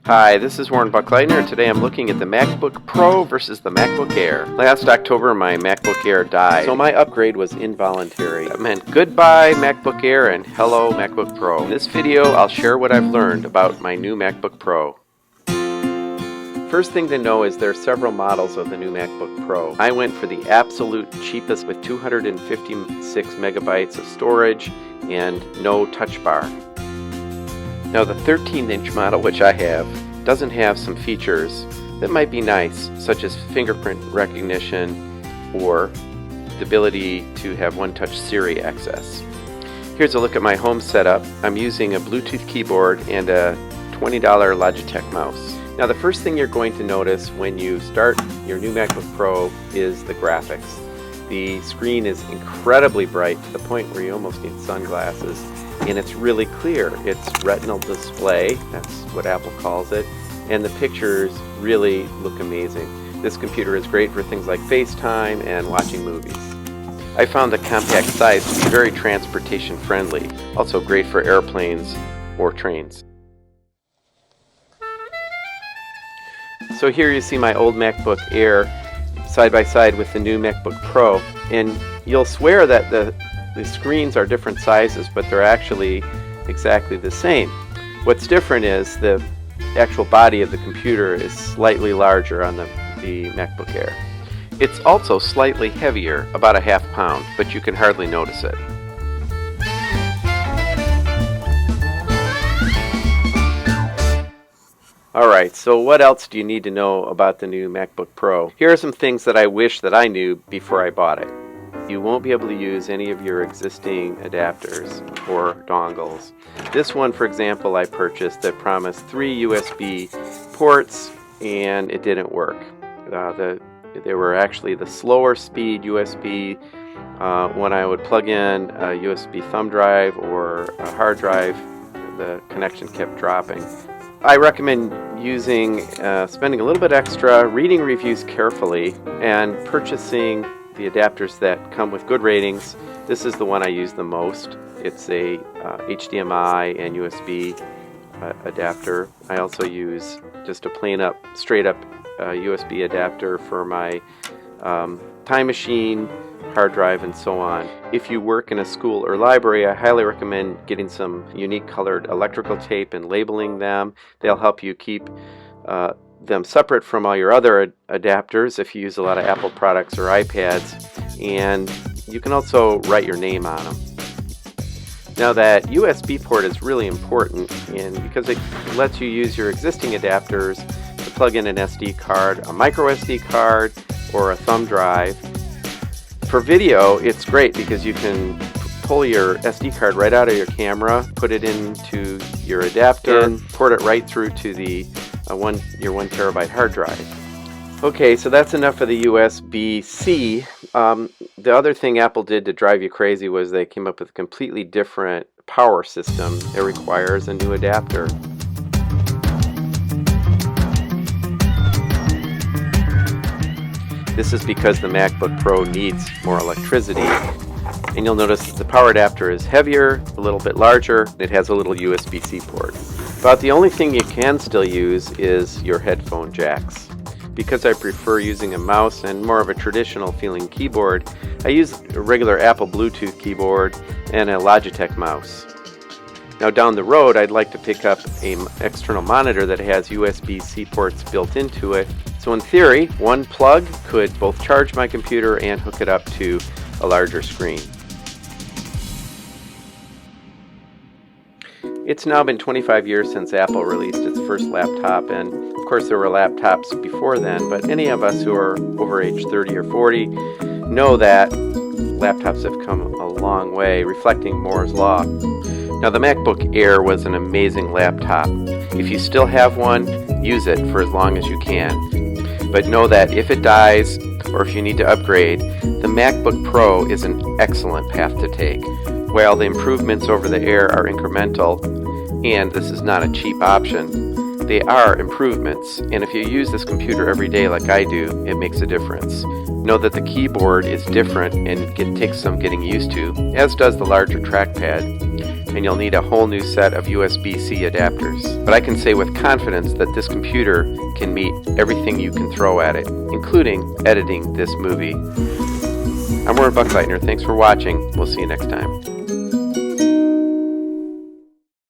Hi, this is Warren Buckleitner, and today I'm looking at the MacBook Pro versus the MacBook Air. Last October, my MacBook Air died, so my upgrade was involuntary. That meant goodbye MacBook Air and hello MacBook Pro. In this video, I'll share what I've learned about my new MacBook Pro. First thing to know is there are several models of the new MacBook Pro. I went for the absolute cheapest with 256 megabytes of storage and no touch bar. Now the 13-inch model, which I have, doesn't have some features that might be nice, such as fingerprint recognition or the ability to have one-touch Siri access. Here's a look at my home setup. I'm using a Bluetooth keyboard and a $20 Logitech mouse. Now the first thing you're going to notice when you start your new MacBook Pro is the graphics. The screen is incredibly bright to the point where you almost need sunglasses. And it's really clear. It's retinal display, that's what Apple calls it, and the pictures really look amazing. This computer is great for things like FaceTime and watching movies. I found the compact size to be very transportation friendly, also great for airplanes or trains. So here you see my old MacBook Air side by side with the new MacBook Pro, and you'll swear that the screens are different sizes, but they're actually exactly the same. What's different is the actual body of the computer is slightly larger on the MacBook Air. It's also slightly heavier, about a half pound, but you can hardly notice it. Alright, so what else do you need to know about the new MacBook Pro? Here are some things that I wish that I knew before I bought it. You won't be able to use any of your existing adapters or dongles. This one, for example, I purchased that promised 3 USB ports, and it didn't work. They were actually the slower speed USB. When I would plug in a USB thumb drive or a hard drive, the connection kept dropping. I recommend spending a little bit extra, reading reviews carefully, and purchasing the adapters that come with good ratings. This is the one I use the most. It's a HDMI and USB adapter. I also use just a straight up USB adapter for my Time Machine, hard drive, and so on. If you work in a school or library, I highly recommend getting some unique colored electrical tape and labeling them. They'll help you keep them separate from all your other adapters if you use a lot of Apple products or iPads, and you can also write your name on them. Now that USB port is really important, and because it lets you use your existing adapters to plug in an SD card, a micro SD card, or a thumb drive. For video, it's great because you can pull your SD card right out of your camera, put it into your adapter, and port it right through to your 1 terabyte hard drive. Okay, so that's enough of the USB-C. The other thing Apple did to drive you crazy was they came up with a completely different power system. It requires a new adapter. This is because the MacBook Pro needs more electricity. And you'll notice that the power adapter is heavier, a little bit larger, and it has a little USB-C port. About the only thing you can still use is your headphone jacks. Because I prefer using a mouse and more of a traditional feeling keyboard, I use a regular Apple Bluetooth keyboard and a Logitech mouse. Now down the road, I'd like to pick up an external monitor that has USB-C ports built into it. So in theory, one plug could both charge my computer and hook it up to a larger screen. It's now been 25 years since Apple released its first laptop, and of course there were laptops before then, but any of us who are over age 30 or 40 know that laptops have come a long way, reflecting Moore's Law. Now the MacBook Air was an amazing laptop. If you still have one, use it for as long as you can. But know that if it dies, or if you need to upgrade, the MacBook Pro is an excellent path to take. While the improvements over the Air are incremental, and this is not a cheap option, they are improvements, and if you use this computer every day like I do, it makes a difference. Know that the keyboard is different and it takes some getting used to, as does the larger trackpad. and you'll need a whole new set of USB-C adapters. But I can say with confidence that this computer can meet everything you can throw at it, including editing this movie. I'm Warren Buckleitner. Thanks for watching. We'll see you next time.